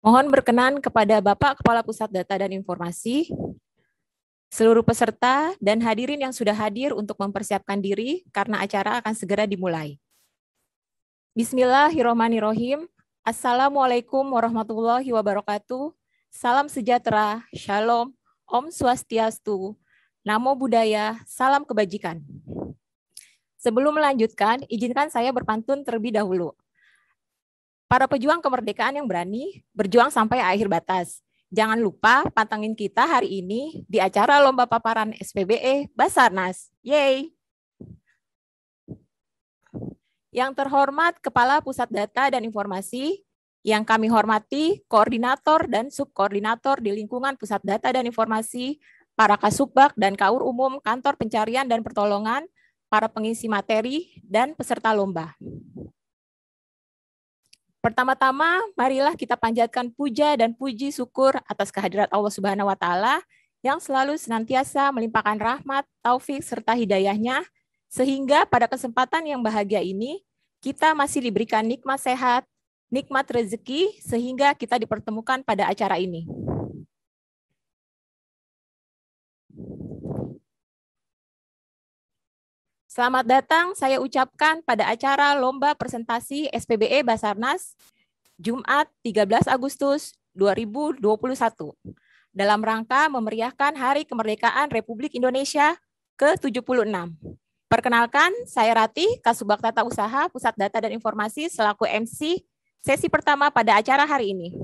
Mohon berkenan kepada Bapak Kepala Pusat Data dan Informasi, seluruh peserta dan hadirin yang sudah hadir untuk mempersiapkan diri karena acara akan segera dimulai. Bismillahirrahmanirrahim. Assalamualaikum warahmatullahi wabarakatuh. Salam sejahtera, shalom, Om Swastiastu, Namo Buddhaya, salam kebajikan. Sebelum melanjutkan, izinkan saya berpantun terlebih dahulu. Para pejuang kemerdekaan yang berani, berjuang sampai akhir batas. Jangan lupa pantengin kita hari ini di acara Lomba Paparan SPBE Basarnas. Yeay! Yang terhormat Kepala Pusat Data dan Informasi, yang kami hormati koordinator dan subkoordinator di lingkungan Pusat Data dan Informasi, para Kasubag dan Kaur Umum Kantor Pencarian dan Pertolongan, para pengisi materi, dan peserta lomba. Pertama-tama, marilah kita panjatkan puja dan puji syukur atas kehadirat Allah Subhanahu wa Ta'ala yang selalu senantiasa melimpahkan rahmat, taufik, serta hidayahnya, sehingga pada kesempatan yang bahagia ini, kita masih diberikan nikmat sehat, nikmat rezeki, sehingga kita dipertemukan pada acara ini. Selamat datang saya ucapkan pada acara Lomba Presentasi SPBE Basarnas Jumat 13 Agustus 2021 dalam rangka memeriahkan Hari Kemerdekaan Republik Indonesia ke-76. Perkenalkan, saya Ratih, Kasubag Tata Usaha Pusat Data dan Informasi selaku MC sesi pertama pada acara hari ini.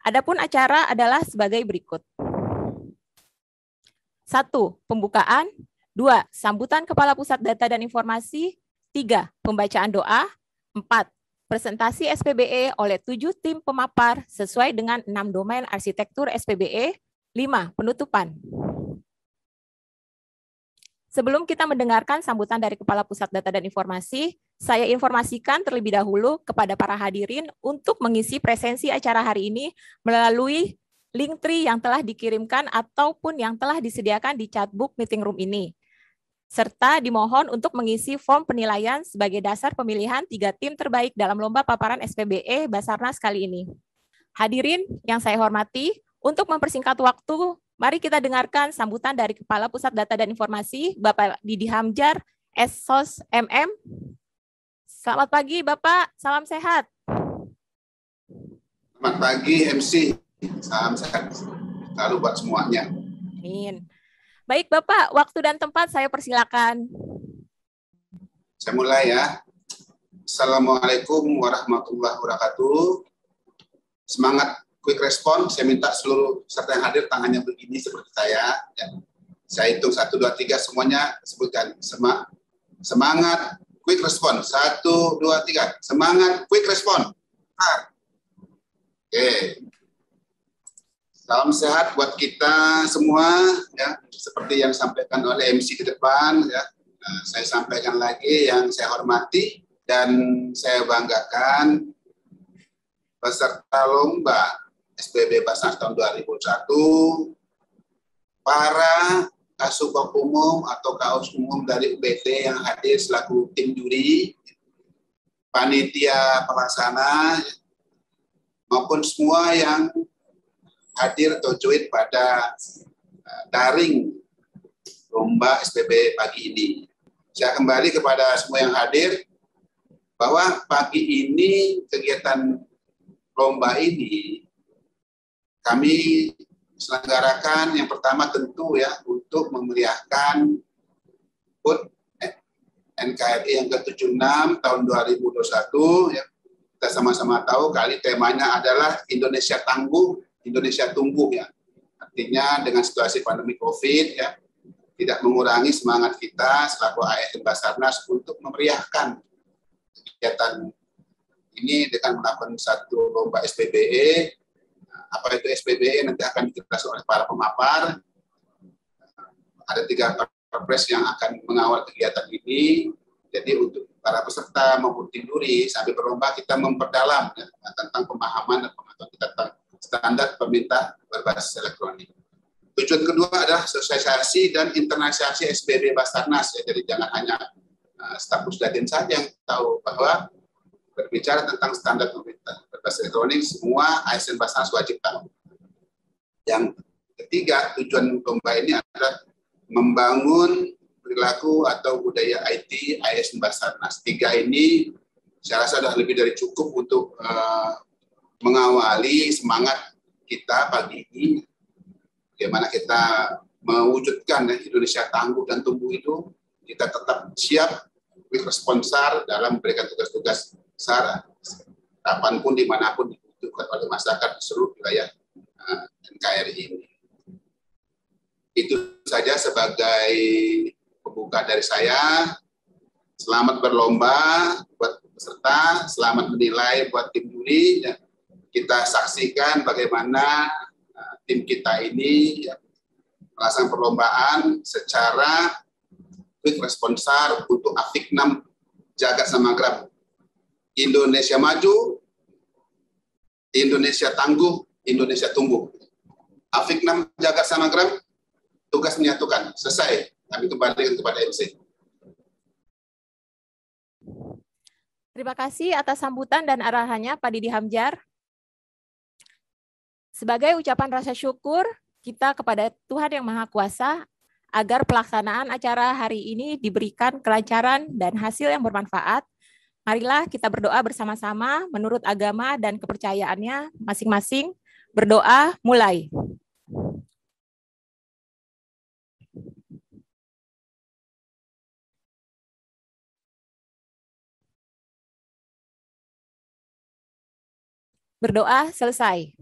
Adapun acara adalah sebagai berikut. 1. Pembukaan. 2. Sambutan Kepala Pusat Data dan Informasi. 3. Pembacaan doa. 4. Presentasi SPBE oleh 7 tim pemapar sesuai dengan 6 domain arsitektur SPBE. 5. Penutupan. Sebelum kita mendengarkan sambutan dari Kepala Pusat Data dan Informasi, saya informasikan terlebih dahulu kepada para hadirin untuk mengisi presensi acara hari ini melalui Linktree yang telah dikirimkan ataupun yang telah disediakan di chatbook meeting room ini. Serta dimohon untuk mengisi form penilaian sebagai dasar pemilihan 3 tim terbaik dalam Lomba Paparan SPBE Basarnas kali ini. Hadirin yang saya hormati, untuk mempersingkat waktu, mari kita dengarkan sambutan dari Kepala Pusat Data dan Informasi, Bapak Didi Hamjar, SSOS MM. Selamat pagi Bapak, salam sehat. Selamat pagi MC, salam sehat selalu buat semuanya. Amin. Baik Bapak, waktu dan tempat saya persilakan. Saya mulai ya. Assalamualaikum warahmatullahi wabarakatuh. Semangat quick response. Saya minta seluruh peserta yang hadir tangannya begini seperti saya. Ya. Saya hitung 1, 2, 3 semuanya sebutkan. Semangat quick response. 1, 2, 3. Semangat quick response. Oke. Salam sehat buat kita semua, ya. Seperti yang disampaikan oleh MC di depan, ya. Saya sampaikan lagi yang saya hormati dan saya banggakan peserta lomba SPBE Basarnas tahun 2021, para Kasubag Umum atau Kaus Umum dari UBT yang hadir selaku tim juri, panitia pelaksana, maupun semua yang hadir atau join pada daring lomba SPBE pagi ini. Saya kembali kepada semua yang hadir bahwa pagi ini kegiatan lomba ini kami selenggarakan yang pertama tentu ya untuk memeriahkan HUT NKRI yang ke-76 tahun 2021 ya. Kita sama-sama tahu kali temanya adalah Indonesia Tangguh, Indonesia Tumbuh ya. Artinya dengan situasi pandemi Covid ya, tidak mengurangi semangat kita selaku ASN Basarnas untuk memeriahkan kegiatan ini dengan melakukan satu lomba SPBE. Apa itu SPBE nanti akan dijelaskan oleh para pemapar. Ada 3 perpres yang akan mengawal kegiatan ini. Jadi untuk para peserta maupun tim juri sambil berlomba kita memperdalam ya, tentang pemahaman dan pengetahuan kita tentang standar pemerintah berbasis elektronik. Tujuan kedua adalah sosialisasi dan internalisasi SPBE Basarnas. Ya. Jadi jangan hanya staf Pusdatin saja yang tahu bahwa berbicara tentang standar berbasis elektronik, semua ASN Basarnas wajib tahu. Yang ketiga, tujuan lomba ini adalah membangun perilaku atau budaya IT ASN Basarnas. Tiga ini saya rasa sudah lebih dari cukup untuk mengawali semangat kita pagi ini. Bagaimana kita mewujudkan Indonesia tangguh dan tumbuh itu, kita tetap siap responsar dalam memberikan tugas-tugas SAR kapanpun, dimanapun dibutuhkan oleh masyarakat di seluruh wilayah NKRI ini. Itu saja sebagai pembuka dari saya. Selamat berlomba buat peserta, selamat menilai buat tim juri. Kita saksikan bagaimana tim kita ini melaksanakan perlombaan secara quick responsar untuk Afik 6 Jagat Samagram. Indonesia maju, Indonesia tangguh, Indonesia tumbuh. Afik 6 Jagat Samagram, tugas menyatukan. Selesai. Kami kembalikan kepada MC. Terima kasih atas sambutan dan arahannya Pak Didi Hamjar. Sebagai ucapan rasa syukur kita kepada Tuhan Yang Maha Kuasa agar pelaksanaan acara hari ini diberikan kelancaran dan hasil yang bermanfaat, marilah kita berdoa bersama-sama menurut agama dan kepercayaannya masing-masing. Berdoa mulai. Berdoa selesai.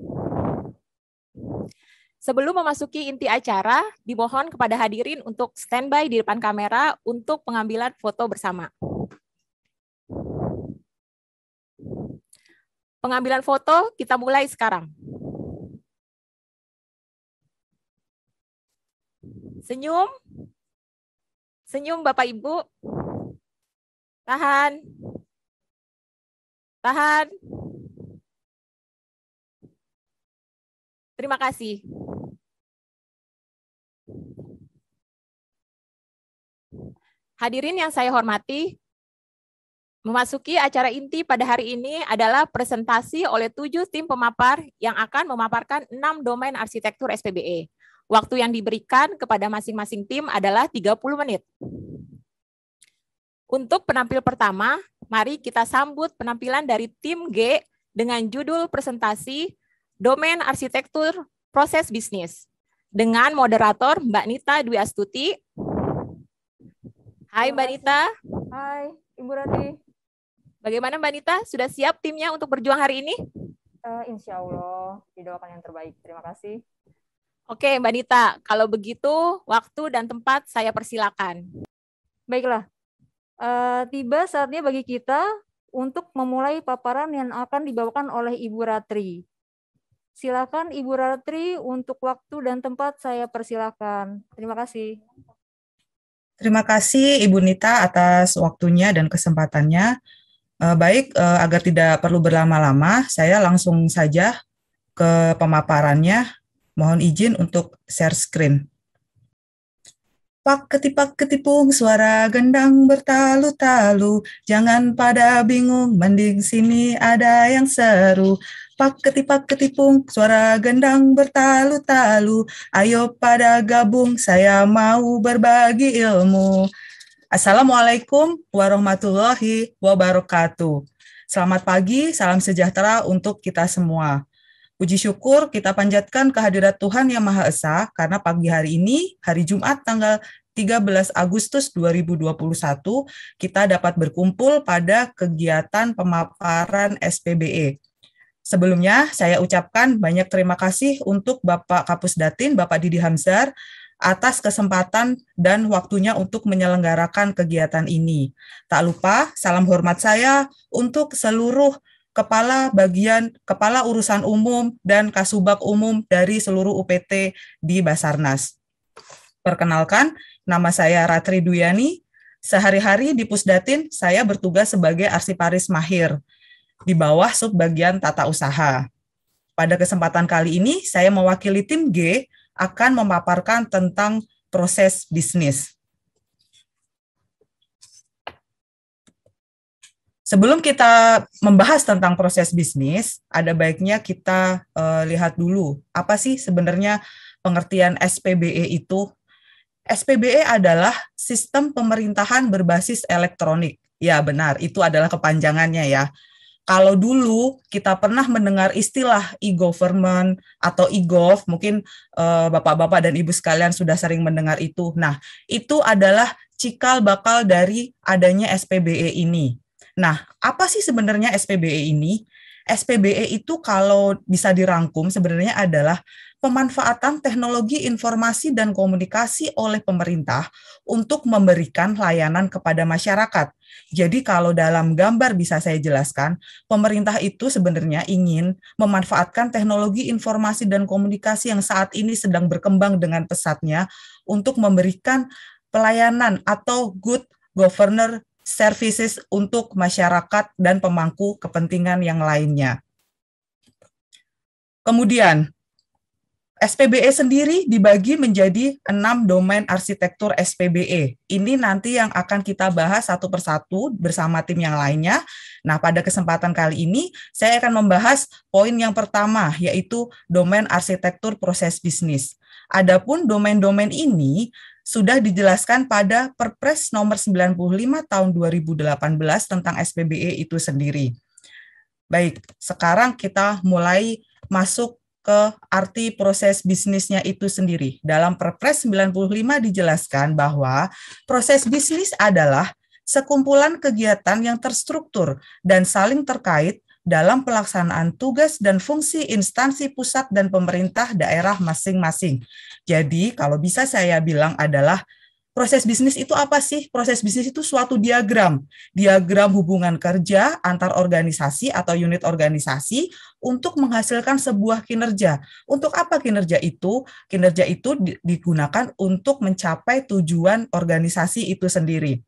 Sebelum memasuki inti acara, dimohon kepada hadirin untuk standby di depan kamera untuk pengambilan foto bersama. Pengambilan foto kita mulai sekarang. Senyum. Senyum Bapak Ibu. Tahan. Tahan. Terima kasih. Hadirin yang saya hormati, memasuki acara inti pada hari ini adalah presentasi oleh 7 tim pemapar yang akan memaparkan 6 domain arsitektur SPBE. Waktu yang diberikan kepada masing-masing tim adalah 30 menit. Untuk penampil pertama, mari kita sambut penampilan dari tim G dengan judul presentasi Domain Arsitektur Proses Bisnis dengan moderator Mbak Nita Dwi Astuti. Hai Mbak Nita. Hai Ibu Ratri. Bagaimana Mbak Nita? Sudah siap timnya untuk berjuang hari ini? Insya Allah, didoakan yang terbaik. Terima kasih. Oke Mbak Nita, kalau begitu waktu dan tempat saya persilakan. Baiklah, tiba saatnya bagi kita untuk memulai paparan yang akan dibawakan oleh Ibu Ratri. Silakan Ibu Ratri untuk waktu dan tempat saya persilakan. Terima kasih. Terima kasih Ibu Nita atas waktunya dan kesempatannya. Baik, agar tidak perlu berlama-lama, saya langsung saja ke pemaparannya. Mohon izin untuk share screen. Pak ketipung suara gendang bertalu-talu, jangan pada bingung, mending sini ada yang seru. Pak ketipung suara gendang bertalu-talu, ayo pada gabung, saya mau berbagi ilmu. Assalamualaikum warahmatullahi wabarakatuh. Selamat pagi, salam sejahtera untuk kita semua. Puji syukur kita panjatkan kehadirat Tuhan Yang Maha Esa karena pagi hari ini, hari Jumat tanggal 13 Agustus 2021, kita dapat berkumpul pada kegiatan pemaparan SPBE. Sebelumnya, saya ucapkan banyak terima kasih untuk Bapak Kapus Datin, Bapak Didi Hamjar, atas kesempatan dan waktunya untuk menyelenggarakan kegiatan ini. Tak lupa, salam hormat saya untuk seluruh Kepala Urusan Umum dan Kasubag Umum dari seluruh UPT di Basarnas. Perkenalkan, nama saya Ratri Duyani. Sehari-hari di Pusdatin, saya bertugas sebagai arsiparis mahir di bawah subbagian tata usaha. Pada kesempatan kali ini, saya mewakili tim G akan memaparkan tentang proses bisnis. Sebelum kita membahas tentang proses bisnis, ada baiknya kita lihat dulu apa sih sebenarnya pengertian SPBE itu. SPBE adalah sistem pemerintahan berbasis elektronik. Ya benar, itu adalah kepanjangannya ya. Kalau dulu kita pernah mendengar istilah e-government atau e-gov, mungkin Bapak-Bapak dan Ibu sekalian sudah sering mendengar itu. Nah, itu adalah cikal bakal dari adanya SPBE ini. Nah, apa sih sebenarnya SPBE ini? SPBE itu kalau bisa dirangkum sebenarnya adalah pemanfaatan teknologi informasi dan komunikasi oleh pemerintah untuk memberikan layanan kepada masyarakat. Jadi kalau dalam gambar bisa saya jelaskan, pemerintah itu sebenarnya ingin memanfaatkan teknologi informasi dan komunikasi yang saat ini sedang berkembang dengan pesatnya untuk memberikan pelayanan atau good governor services untuk masyarakat dan pemangku kepentingan yang lainnya. Kemudian, SPBE sendiri dibagi menjadi 6 domain arsitektur SPBE. Ini nanti yang akan kita bahas satu persatu bersama tim yang lainnya. Nah, pada kesempatan kali ini, saya akan membahas poin yang pertama, yaitu domain arsitektur proses bisnis. Adapun domain-domain ini sudah dijelaskan pada Perpres nomor 95 tahun 2018 tentang SPBE itu sendiri. Baik, sekarang kita mulai masuk ke arti proses bisnisnya itu sendiri. Dalam Perpres 95 dijelaskan bahwa proses bisnis adalah sekumpulan kegiatan yang terstruktur dan saling terkait dalam pelaksanaan tugas dan fungsi instansi pusat dan pemerintah daerah masing-masing. Jadi, kalau bisa saya bilang adalah proses bisnis itu apa sih? Proses bisnis itu suatu diagram hubungan kerja antar organisasi atau unit organisasi untuk menghasilkan sebuah kinerja. Untuk apa kinerja itu? Kinerja itu digunakan untuk mencapai tujuan organisasi itu sendiri.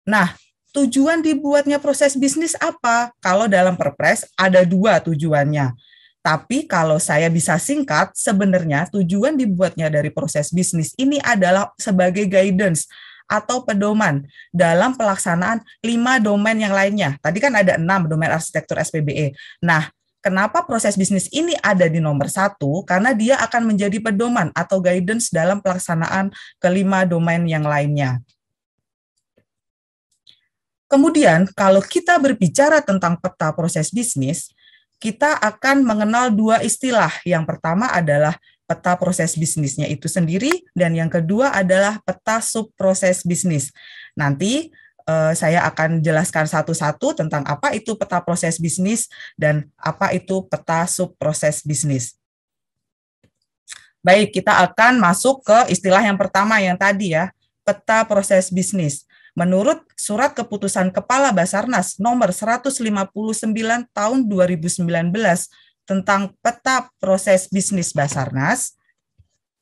Nah, tujuan dibuatnya proses bisnis apa? Kalau dalam Perpres ada 2 tujuannya. Tapi kalau saya bisa singkat, sebenarnya tujuan dibuatnya dari proses bisnis ini adalah sebagai guidance atau pedoman dalam pelaksanaan 5 domain yang lainnya. Tadi kan ada 6 domain arsitektur SPBE. Nah, kenapa proses bisnis ini ada di nomor 1? Karena dia akan menjadi pedoman atau guidance dalam pelaksanaan ke-5 domain yang lainnya. Kemudian, kalau kita berbicara tentang peta proses bisnis, kita akan mengenal 2 istilah. Yang pertama adalah peta proses bisnisnya itu sendiri, dan yang kedua adalah peta subproses bisnis. Nanti saya akan jelaskan satu-satu tentang apa itu peta proses bisnis dan apa itu peta subproses bisnis. Baik, kita akan masuk ke istilah yang pertama yang tadi ya, peta proses bisnis. Menurut Surat Keputusan Kepala Basarnas nomor 159 tahun 2019 tentang peta proses bisnis Basarnas.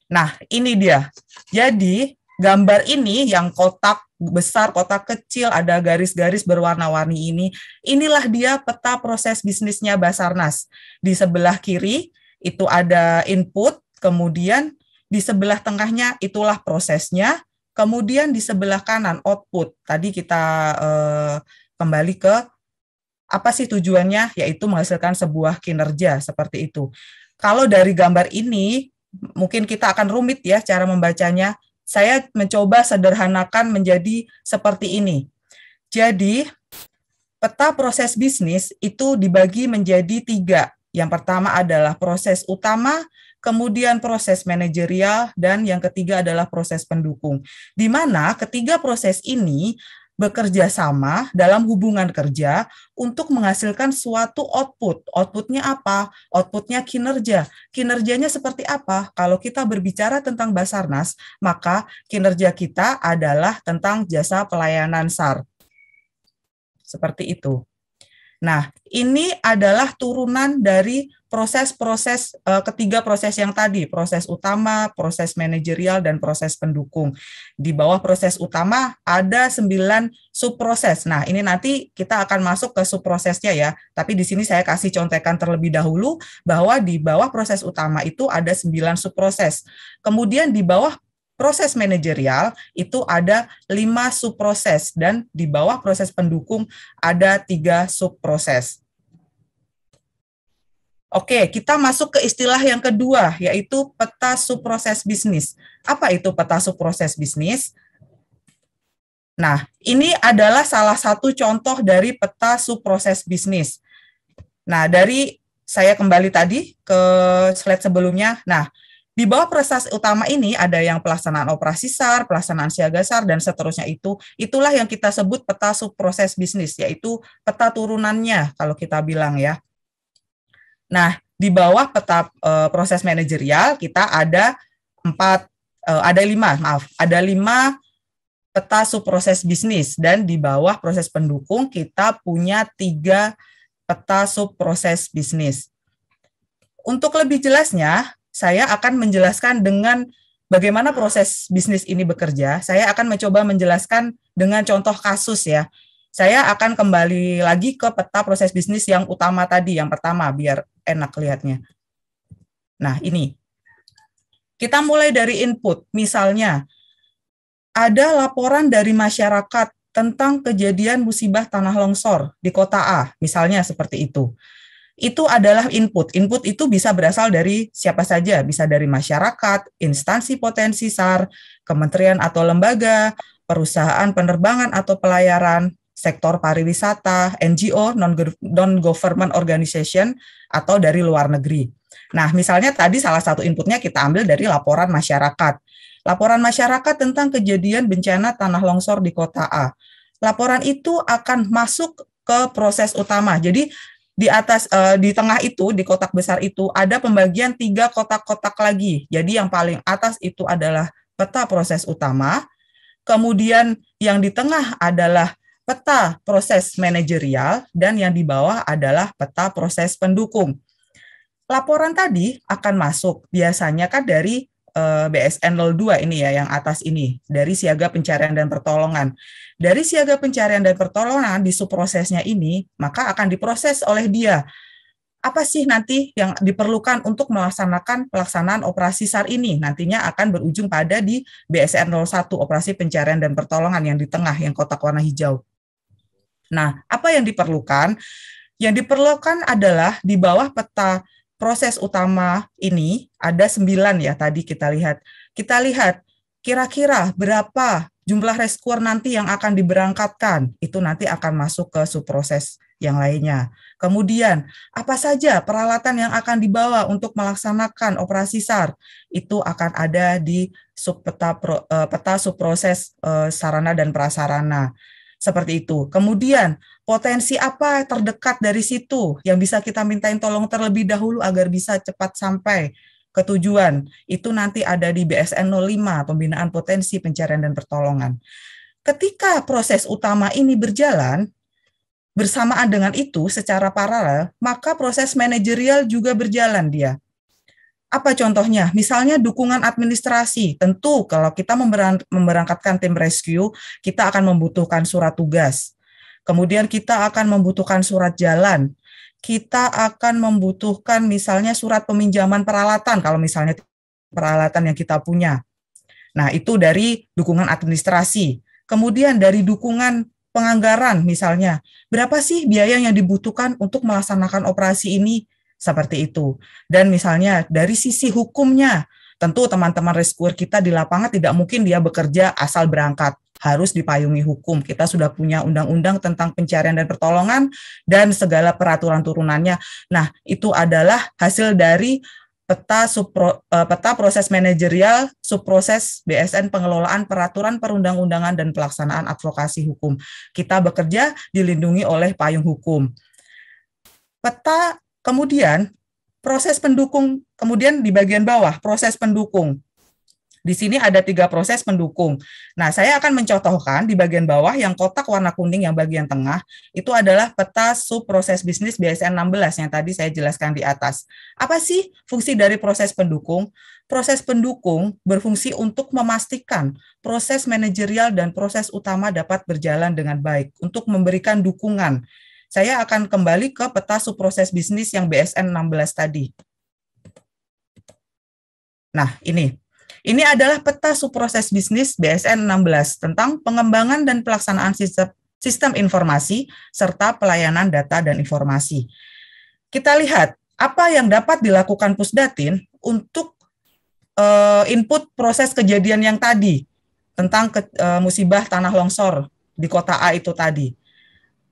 Nah, ini dia. Jadi, gambar ini yang kotak besar, kotak kecil, ada garis-garis berwarna-warni ini, inilah dia peta proses bisnisnya Basarnas. Di sebelah kiri itu ada input, kemudian di sebelah tengahnya itulah prosesnya, kemudian di sebelah kanan output. Tadi kita kembali ke apa sih tujuannya, yaitu menghasilkan sebuah kinerja seperti itu. Kalau dari gambar ini, mungkin kita akan rumit ya cara membacanya. Saya mencoba sederhanakan menjadi seperti ini. Jadi, peta proses bisnis itu dibagi menjadi 3. Yang pertama adalah proses utama, kemudian proses manajerial, dan yang ketiga adalah proses pendukung. Di mana ketiga proses ini bekerja sama dalam hubungan kerja untuk menghasilkan suatu output. Outputnya apa? Outputnya kinerja. Kinerjanya seperti apa? Kalau kita berbicara tentang Basarnas, maka kinerja kita adalah tentang jasa pelayanan SAR. Seperti itu. Nah, ini adalah turunan dari proses-proses ketiga proses yang tadi, proses utama, proses manajerial, dan proses pendukung. Di bawah proses utama ada 9 subproses. Nah, ini nanti kita akan masuk ke subprosesnya ya, tapi di sini saya kasih contekan terlebih dahulu bahwa di bawah proses utama itu ada 9 subproses. Kemudian di bawah proses manajerial itu ada 5 subproses dan di bawah proses pendukung ada 3 subproses. Oke, kita masuk ke istilah yang kedua, yaitu peta subproses bisnis. Apa itu peta subproses bisnis? Nah, ini adalah salah satu contoh dari peta subproses bisnis. Nah, dari saya kembali tadi ke slide sebelumnya. Nah, di bawah proses utama ini ada yang pelaksanaan operasi SAR, pelaksanaan siaga SAR, dan seterusnya itulah yang kita sebut peta subproses bisnis, yaitu peta turunannya kalau kita bilang ya. Nah, di bawah peta proses manajerial kita ada 5 peta subproses bisnis, dan di bawah proses pendukung kita punya 3 peta subproses bisnis. Untuk lebih jelasnya, saya akan menjelaskan dengan bagaimana proses bisnis ini bekerja. Saya akan mencoba menjelaskan dengan contoh kasus ya. Saya akan kembali lagi ke peta proses bisnis yang utama tadi, yang pertama, biar enak lihatnya. Nah, ini. Kita mulai dari input. Misalnya, ada laporan dari masyarakat tentang kejadian musibah tanah longsor di kota A, misalnya seperti itu. Itu adalah input. Input itu bisa berasal dari siapa saja, bisa dari masyarakat, instansi potensi SAR, kementerian atau lembaga, perusahaan penerbangan atau pelayaran, sektor pariwisata, NGO, non-government organization, atau dari luar negeri. Nah, misalnya tadi salah satu inputnya kita ambil dari laporan masyarakat. Laporan masyarakat tentang kejadian bencana tanah longsor di kota A. Laporan itu akan masuk ke proses utama. Jadi di atas, di tengah itu, di kotak besar itu, ada pembagian 3 kotak-kotak lagi. Jadi yang paling atas itu adalah peta proses utama, kemudian yang di tengah adalah peta proses manajerial, dan yang di bawah adalah peta proses pendukung. Laporan tadi akan masuk, biasanya kan dari BSN 02 ini ya, yang atas ini, dari siaga pencarian dan pertolongan. Dari siaga pencarian dan pertolongan di subprosesnya ini, maka akan diproses oleh dia. Apa sih nanti yang diperlukan untuk melaksanakan pelaksanaan operasi SAR ini? Nantinya akan berujung pada di BSN 01, operasi pencarian dan pertolongan yang di tengah, yang kotak warna hijau. Nah, apa yang diperlukan? Yang diperlukan adalah di bawah peta proses utama ini ada 9 ya, tadi kita lihat. Kita lihat kira-kira berapa jumlah rescuer nanti yang akan diberangkatkan. Itu nanti akan masuk ke subproses yang lainnya. Kemudian, apa saja peralatan yang akan dibawa untuk melaksanakan operasi SAR? Itu akan ada di peta subproses sarana dan prasarana. Seperti itu. Kemudian, potensi apa terdekat dari situ yang bisa kita mintain tolong terlebih dahulu agar bisa cepat sampai ke tujuan. Itu nanti ada di BSN 05, pembinaan potensi pencarian dan pertolongan. Ketika proses utama ini berjalan, bersamaan dengan itu secara paralel, maka proses manajerial juga berjalan dia. Apa contohnya? Misalnya dukungan administrasi. Tentu kalau kita memberangkatkan tim rescue, kita akan membutuhkan surat tugas. Kemudian kita akan membutuhkan surat jalan. Kita akan membutuhkan misalnya surat peminjaman peralatan, kalau misalnya peralatan yang kita punya. Nah, itu dari dukungan administrasi. Kemudian dari dukungan penganggaran misalnya. Berapa sih biaya yang dibutuhkan untuk melaksanakan operasi ini? Seperti itu. Dan misalnya dari sisi hukumnya, tentu teman-teman rescuer kita di lapangan tidak mungkin dia bekerja asal berangkat, harus dipayungi hukum. Kita sudah punya undang-undang tentang pencarian dan pertolongan dan segala peraturan turunannya. Nah, itu adalah hasil dari peta proses manajerial subproses BSN pengelolaan peraturan perundang-undangan dan pelaksanaan advokasi hukum. Kita bekerja dilindungi oleh payung hukum. Peta. Kemudian proses pendukung, kemudian di bagian bawah proses pendukung. Di sini ada 3 proses pendukung. Nah, saya akan mencontohkan di bagian bawah yang kotak warna kuning yang bagian tengah, itu adalah peta subproses bisnis BSN 16 yang tadi saya jelaskan di atas. Apa sih fungsi dari proses pendukung? Proses pendukung berfungsi untuk memastikan proses manajerial dan proses utama dapat berjalan dengan baik, untuk memberikan dukungan. Saya akan kembali ke peta subproses bisnis yang BSN 16 tadi. Nah, ini. Ini adalah peta subproses bisnis BSN 16 tentang pengembangan dan pelaksanaan sistem informasi serta pelayanan data dan informasi. Kita lihat apa yang dapat dilakukan Pusdatin untuk input proses kejadian yang tadi tentang musibah tanah longsor di kota A itu tadi.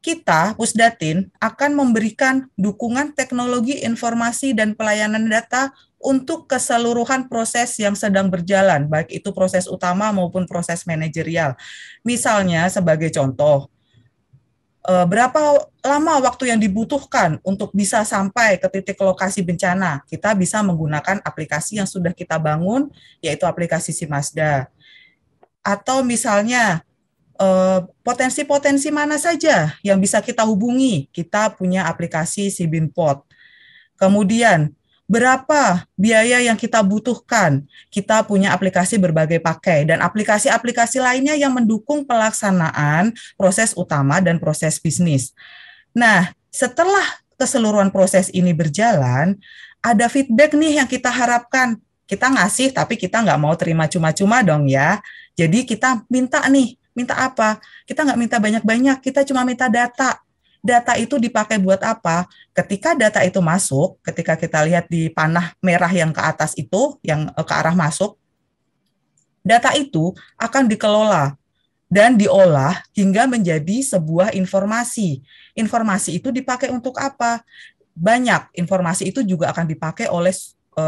Kita, Pusdatin, akan memberikan dukungan teknologi informasi dan pelayanan data untuk keseluruhan proses yang sedang berjalan, baik itu proses utama maupun proses manajerial. Misalnya, sebagai contoh, berapa lama waktu yang dibutuhkan untuk bisa sampai ke titik lokasi bencana? Kita bisa menggunakan aplikasi yang sudah kita bangun, yaitu aplikasi Simasda. Atau misalnya, potensi-potensi mana saja yang bisa kita hubungi? Kita punya aplikasi Sibinpot. Kemudian, berapa biaya yang kita butuhkan? Kita punya aplikasi berbagai pakai dan aplikasi-aplikasi lainnya yang mendukung pelaksanaan proses utama dan proses bisnis. Nah, setelah keseluruhan proses ini berjalan, ada feedback nih yang kita harapkan. Kita ngasih, tapi kita nggak mau terima cuma-cuma dong ya. Jadi kita minta nih, minta apa? Kita nggak minta banyak-banyak, kita cuma minta data. Data itu dipakai buat apa? Ketika data itu masuk, ketika kita lihat di panah merah yang ke atas itu, yang ke arah masuk, data itu akan dikelola dan diolah hingga menjadi sebuah informasi. Informasi itu dipakai untuk apa? Banyak, informasi itu juga akan dipakai oleh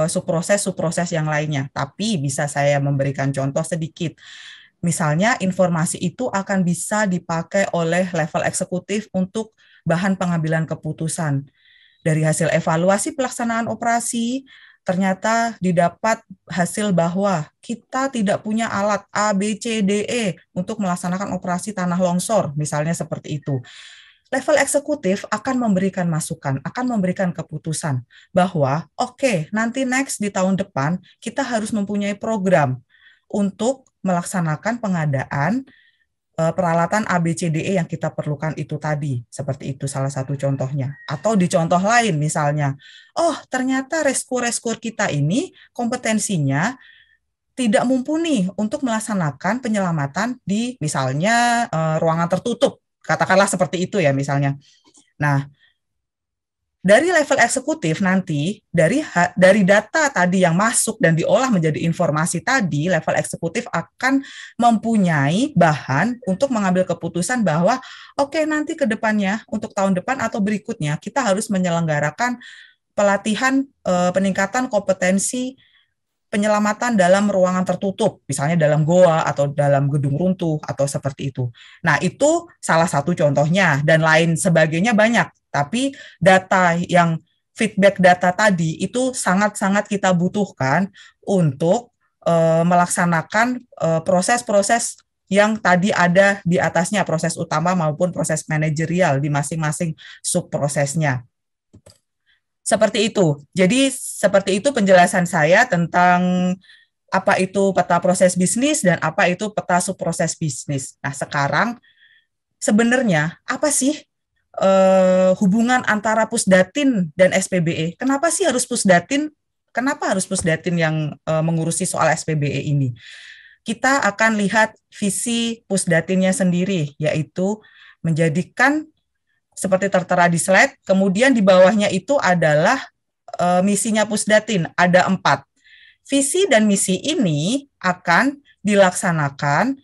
subproses yang lainnya. Tapi bisa saya memberikan contoh sedikit. Misalnya informasi itu akan bisa dipakai oleh level eksekutif untuk bahan pengambilan keputusan. Dari hasil evaluasi pelaksanaan operasi, ternyata didapat hasil bahwa kita tidak punya alat A, B, C, D, E untuk melaksanakan operasi tanah longsor, misalnya seperti itu. Level eksekutif akan memberikan masukan, akan memberikan keputusan bahwa oke, nanti next di tahun depan kita harus mempunyai program untuk melaksanakan pengadaan peralatan ABCDE yang kita perlukan itu tadi. Seperti itu salah satu contohnya. Atau di contoh lain misalnya, oh ternyata reskur kita ini kompetensinya tidak mumpuni untuk melaksanakan penyelamatan di misalnya ruangan tertutup. Katakanlah seperti itu ya misalnya. Nah, dari level eksekutif nanti, dari data tadi yang masuk dan diolah menjadi informasi tadi, level eksekutif akan mempunyai bahan untuk mengambil keputusan bahwa oke, nanti ke depannya, untuk tahun depan atau berikutnya, kita harus menyelenggarakan pelatihan peningkatan kompetensi penyelamatan dalam ruangan tertutup, misalnya dalam goa atau dalam gedung runtuh atau seperti itu. Nah, itu salah satu contohnya dan lain sebagainya banyak. Tapi data yang feedback data tadi itu sangat-sangat kita butuhkan untuk melaksanakan proses-proses yang tadi ada di atasnya, proses utama maupun proses manajerial di masing-masing subprosesnya. Seperti itu. Jadi seperti itu penjelasan saya tentang apa itu peta proses bisnis dan apa itu peta subproses bisnis. Nah, sekarang sebenarnya apa sih hubungan antara Pusdatin dan SPBE? Kenapa sih harus Pusdatin? Kenapa harus Pusdatin yang mengurusi soal SPBE ini? Kita akan lihat visi Pusdatinnya sendiri, yaitu menjadikan seperti tertera di slide, kemudian di bawahnya itu adalah misinya Pusdatin, ada 4. Visi dan misi ini akan dilaksanakan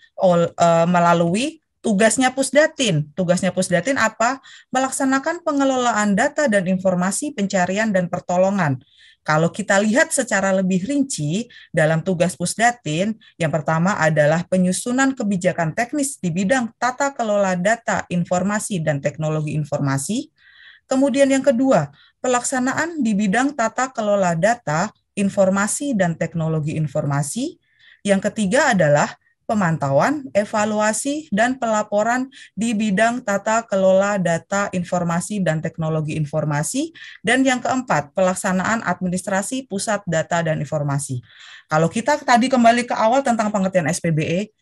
melalui tugasnya Pusdatin. Tugasnya Pusdatin apa? Melaksanakan pengelolaan data dan informasi pencarian dan pertolongan. Kalau kita lihat secara lebih rinci dalam tugas Pusdatin, yang pertama adalah penyusunan kebijakan teknis di bidang tata kelola data, informasi, dan teknologi informasi. Kemudian yang kedua, pelaksanaan di bidang tata kelola data, informasi, dan teknologi informasi. Yang ketiga adalah pemantauan, evaluasi, dan pelaporan di bidang tata kelola data, informasi, dan teknologi informasi. Dan yang keempat, pelaksanaan administrasi pusat data dan informasi. Kalau kita tadi kembali ke awal tentang pengertian SPBE,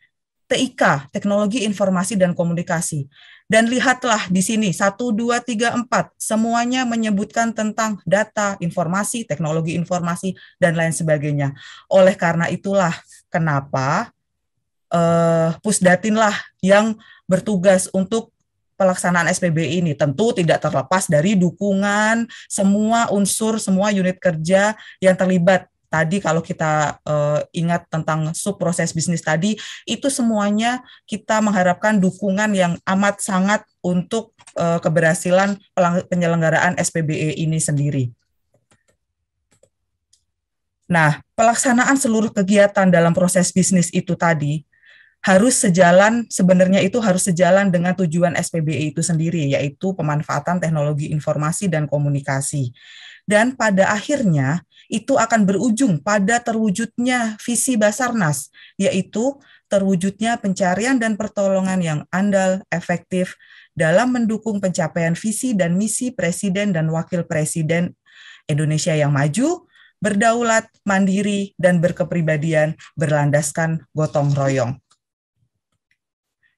TIK, Teknologi Informasi dan Komunikasi. Dan lihatlah di sini, 1, 2, 3, 4, semuanya menyebutkan tentang data, informasi, teknologi informasi, dan lain sebagainya. Oleh karena itulah, kenapa Pusdatin lah yang bertugas untuk pelaksanaan SPBI ini. Tentu tidak terlepas dari dukungan semua unsur, semua unit kerja yang terlibat. Tadi kalau kita ingat tentang subproses bisnis tadi, itu semuanya kita mengharapkan dukungan yang amat sangat untuk keberhasilan penyelenggaraan SPBE ini sendiri. Nah, pelaksanaan seluruh kegiatan dalam proses bisnis itu tadi sebenarnya itu harus sejalan dengan tujuan SPBE itu sendiri, yaitu pemanfaatan teknologi informasi dan komunikasi. Dan pada akhirnya itu akan berujung pada terwujudnya visi Basarnas, yaitu terwujudnya pencarian dan pertolongan yang andal, efektif dalam mendukung pencapaian visi dan misi Presiden dan Wakil Presiden Indonesia yang maju, berdaulat, mandiri, dan berkepribadian berlandaskan gotong royong.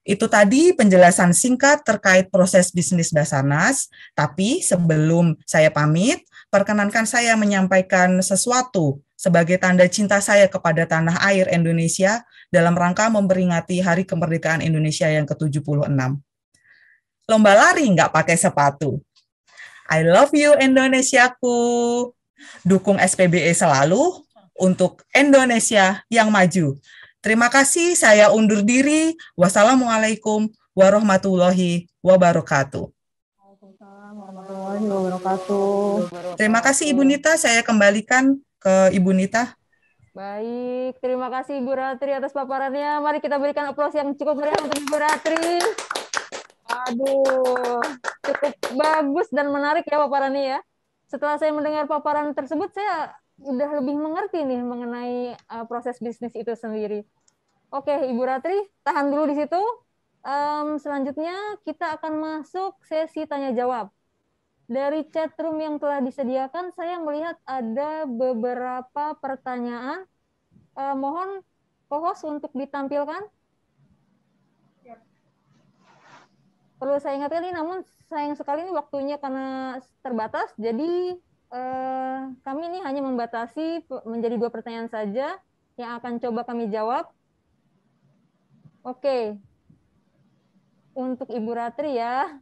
Itu tadi penjelasan singkat terkait proses bisnis Basarnas, tapi sebelum saya pamit, perkenankan saya menyampaikan sesuatu sebagai tanda cinta saya kepada tanah air Indonesia dalam rangka memperingati Hari Kemerdekaan Indonesia yang ke-76. Lomba lari nggak pakai sepatu. I love you Indonesiaku. Dukung SPBE selalu untuk Indonesia yang maju. Terima kasih, saya undur diri. Wassalamualaikum warahmatullahi wabarakatuh. Waalaikumsalam warahmatullahi wabarakatuh. Terima kasih Ibu Nita, saya kembalikan ke Ibu Nita. Baik, terima kasih Ibu Ratri atas paparannya. Mari kita berikan aplaus yang cukup meriah untuk Ibu Ratri. Aduh, cukup bagus dan menarik ya paparannya ya. Setelah saya mendengar paparan tersebut, saya udah lebih mengerti nih mengenai proses bisnis itu sendiri. Oke, Ibu Ratri, tahan dulu di situ. Selanjutnya kita akan masuk sesi tanya jawab. Dari chat room yang telah disediakan, saya melihat ada beberapa pertanyaan. Mohon co-host untuk ditampilkan. Perlu saya ingatkan ini, namun sayang sekali ini waktunya karena terbatas, jadi kami ini hanya membatasi menjadi 2 pertanyaan saja yang akan coba kami jawab. Oke. Untuk Ibu Ratri ya,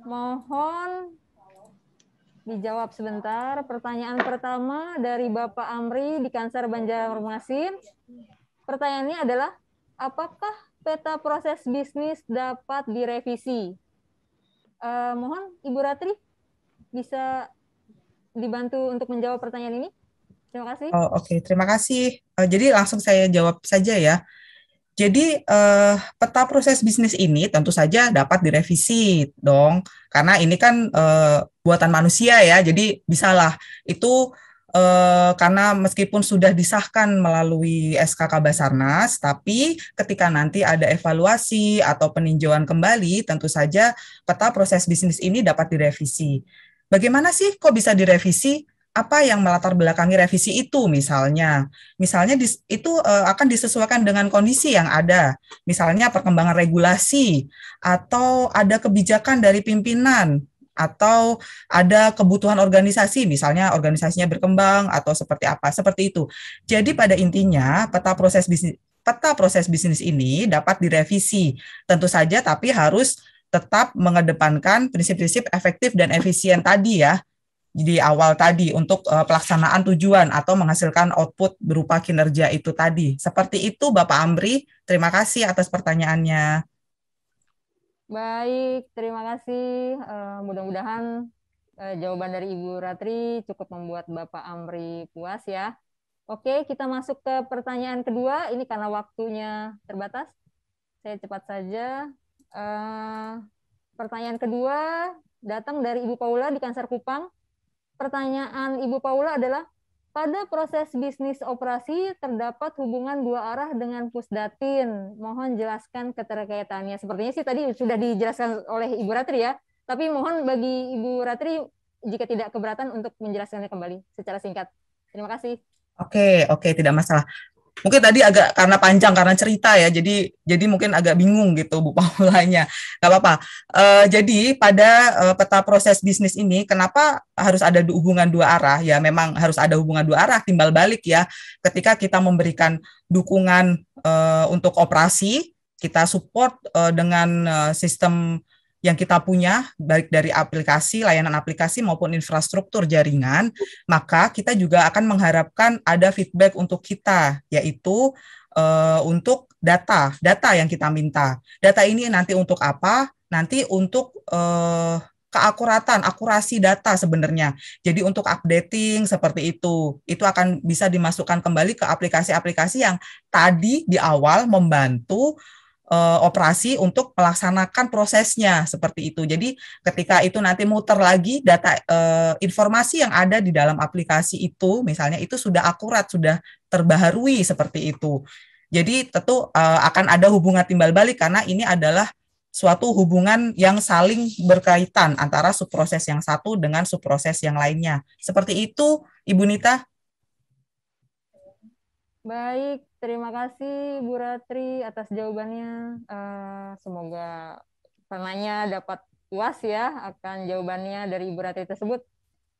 mohon dijawab sebentar. Pertanyaan pertama dari Bapak Amri di Kansar Banjarmasin. Pertanyaannya adalah, apakah peta proses bisnis dapat direvisi? Mohon Ibu Ratri bisa dibantu untuk menjawab pertanyaan ini. Terima kasih. Oke, terima kasih. Jadi langsung saya jawab saja ya. Jadi peta proses bisnis ini tentu saja dapat direvisi dong, karena ini kan buatan manusia ya, jadi bisalah itu karena meskipun sudah disahkan melalui SKK Basarnas, tapi ketika nanti ada evaluasi atau peninjauan kembali, tentu saja peta proses bisnis ini dapat direvisi. Bagaimana sih kok bisa direvisi? Apa yang melatar belakangi revisi itu misalnya? Misalnya itu akan disesuaikan dengan kondisi yang ada. Misalnya perkembangan regulasi, atau ada kebijakan dari pimpinan, atau ada kebutuhan organisasi, misalnya organisasinya berkembang, atau seperti apa, seperti itu. Jadi pada intinya peta proses bisnis ini dapat direvisi, tentu saja tapi harus tetap mengedepankan prinsip-prinsip efektif dan efisien tadi ya, di awal tadi untuk pelaksanaan tujuan atau menghasilkan output berupa kinerja itu tadi. Seperti itu Bapak Amri, terima kasih atas pertanyaannya. Baik, terima kasih. Mudah-mudahan jawaban dari Ibu Ratri cukup membuat Bapak Amri puas ya. Oke, kita masuk ke pertanyaan kedua. Ini karena waktunya terbatas. Saya cepat saja. Pertanyaan kedua datang dari Ibu Paula di Kansar Kupang. Pertanyaan Ibu Paula adalah, pada proses bisnis operasi terdapat hubungan 2 arah dengan Pusdatin. Mohon jelaskan keterkaitannya. Sepertinya sih tadi sudah dijelaskan oleh Ibu Ratri ya. Tapi mohon bagi Ibu Ratri jika tidak keberatan untuk menjelaskannya kembali secara singkat. Terima kasih. Oke, tidak masalah. Mungkin tadi agak karena panjang karena cerita ya, jadi mungkin agak bingung gitu Bu Paulanya. Gak apa-apa. Jadi pada peta proses bisnis ini, kenapa harus ada hubungan dua arah? Ya memang harus ada hubungan dua arah, timbal balik ya. Ketika kita memberikan dukungan untuk operasi, kita support dengan sistem yang kita punya, baik dari aplikasi, layanan aplikasi maupun infrastruktur jaringan, maka kita juga akan mengharapkan ada feedback untuk kita, yaitu untuk data yang kita minta. Data ini nanti untuk apa? Nanti untuk akurasi data sebenarnya. Jadi untuk updating seperti itu akan bisa dimasukkan kembali ke aplikasi-aplikasi yang tadi di awal membantu operasi untuk melaksanakan prosesnya seperti itu. Jadi ketika itu nanti muter lagi data informasi yang ada di dalam aplikasi itu, misalnya itu sudah akurat, sudah terbaharui seperti itu. Jadi tentu akan ada hubungan timbal balik karena ini adalah suatu hubungan yang saling berkaitan antara subproses yang satu dengan subproses yang lainnya. Seperti itu, Ibu Nita. Baik, terima kasih Bu Ratri atas jawabannya. Semoga penanya dapat puas ya akan jawabannya dari Ibu Ratri tersebut.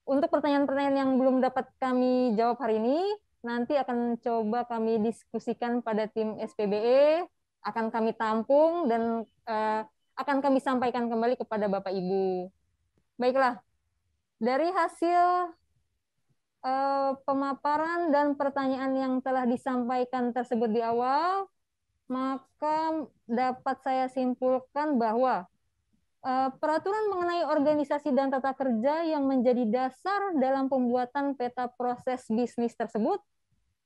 Untuk pertanyaan-pertanyaan yang belum dapat kami jawab hari ini, nanti akan coba kami diskusikan pada tim SPBE, akan kami tampung dan akan kami sampaikan kembali kepada Bapak Ibu. Baiklah, dari hasil pemaparan dan pertanyaan yang telah disampaikan tersebut di awal, maka dapat saya simpulkan bahwa peraturan mengenai organisasi dan tata kerja yang menjadi dasar dalam pembuatan peta proses bisnis tersebut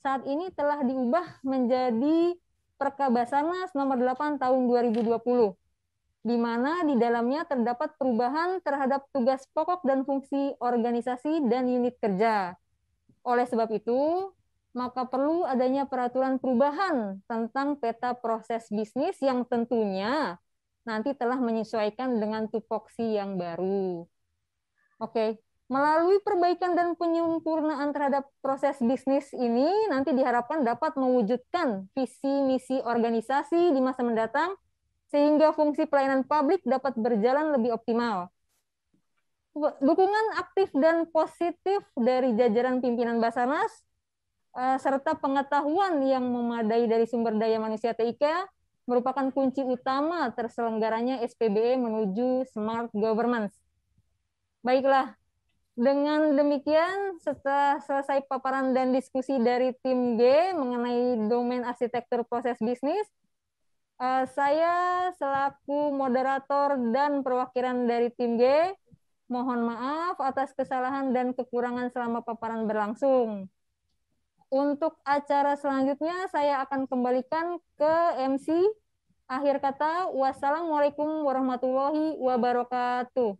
saat ini telah diubah menjadi Perka Basarnas nomor 8 tahun 2020, di mana di dalamnya terdapat perubahan terhadap tugas pokok dan fungsi organisasi dan unit kerja. Oleh sebab itu, maka perlu adanya peraturan perubahan tentang peta proses bisnis yang tentunya nanti telah menyesuaikan dengan tupoksi yang baru. Oke, melalui perbaikan dan penyempurnaan terhadap proses bisnis ini nanti diharapkan dapat mewujudkan visi misi organisasi di masa mendatang sehingga fungsi pelayanan publik dapat berjalan lebih optimal. Dukungan aktif dan positif dari jajaran pimpinan Basarnas serta pengetahuan yang memadai dari sumber daya manusia TIK merupakan kunci utama terselenggaranya SPBE menuju smart governance. Baiklah, dengan demikian setelah selesai paparan dan diskusi dari tim G mengenai domain arsitektur proses bisnis, saya selaku moderator dan perwakilan dari tim G mohon maaf atas kesalahan dan kekurangan selama paparan berlangsung. Untuk acara selanjutnya, saya akan kembalikan ke MC. Akhir kata, wassalamualaikum warahmatullahi wabarakatuh.